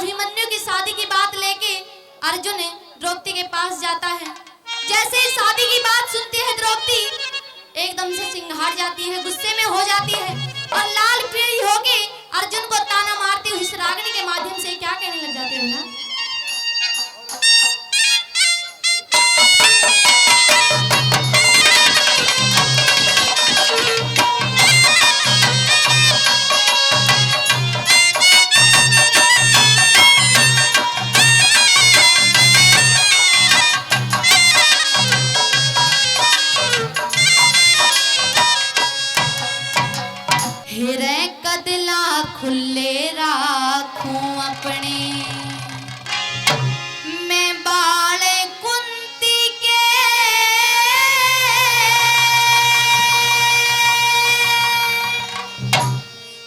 अभिमन्यु की शादी की बात लेके अर्जुन द्रौपदी के पास जाता है। जैसे ही शादी की बात सुनती है द्रौपदी एकदम से सिंघाड़ जाती है, गुस्से में हो जाती है और लाल पीली होके अर्जुन को ताना मारती हुई इस रागिनी के माध्यम से क्या कहने लग जाते हैं ना। कदला खुले राखूं अपने मैं बाले कुंती के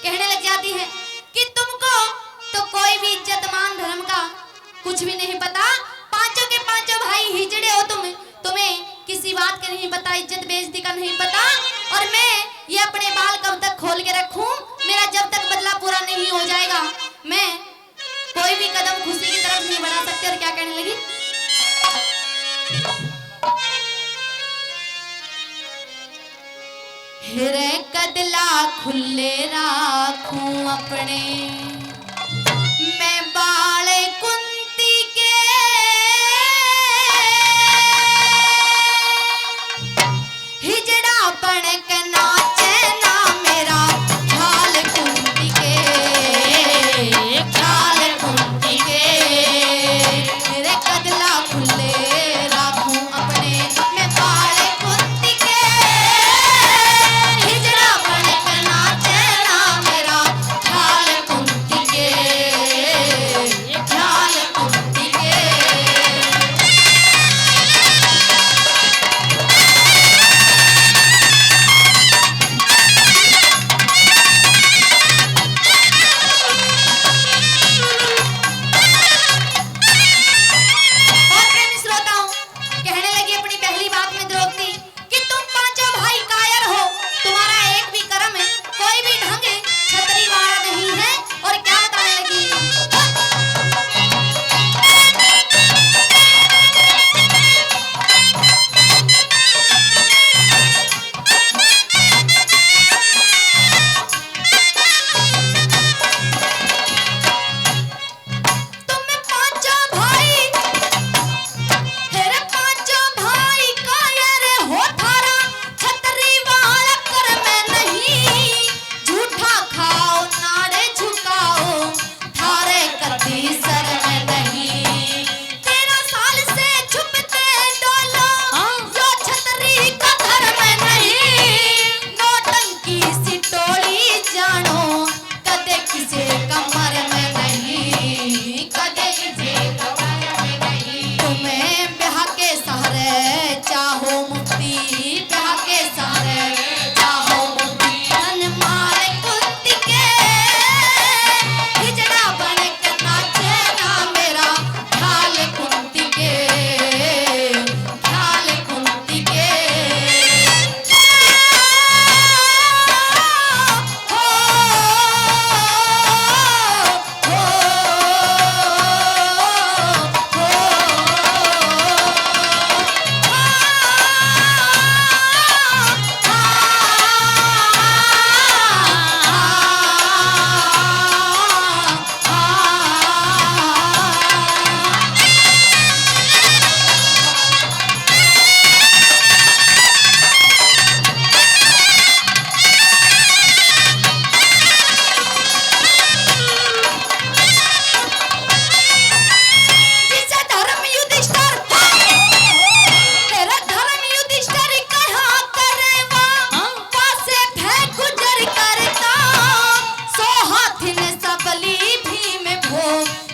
कहने लग जाती है कि तुमको तो कोई भी इज्जत मान धर्म का कुछ भी नहीं पता। पांचों के पांचों भाई हिजड़े हो तुम्हें किसी बात का नहीं पता, इज्जत बेइज्जती का नहीं पता। और मैं ये अपने बाल कब तक खोल के रखूं, मेरा जब तक बदला पूरा नहीं हो जाएगा मैं कोई भी कदम खुशी की तरफ नहीं बढ़ा सकती। और क्या कहने लगी, हिरे कदला खुले राखूं अपने मैं बाले कुंती के हिजड़ा बन के नाचे ना मेरा ख्याल कुंती के ख्याल कुंती के मेरे कदला खुले राखूं अपने मैं बाले कुंती के हिजड़ा बन के नाचे ना मेरा ख्याल कुंती के ख्याल कुंती के।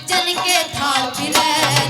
जन के थाल फिरे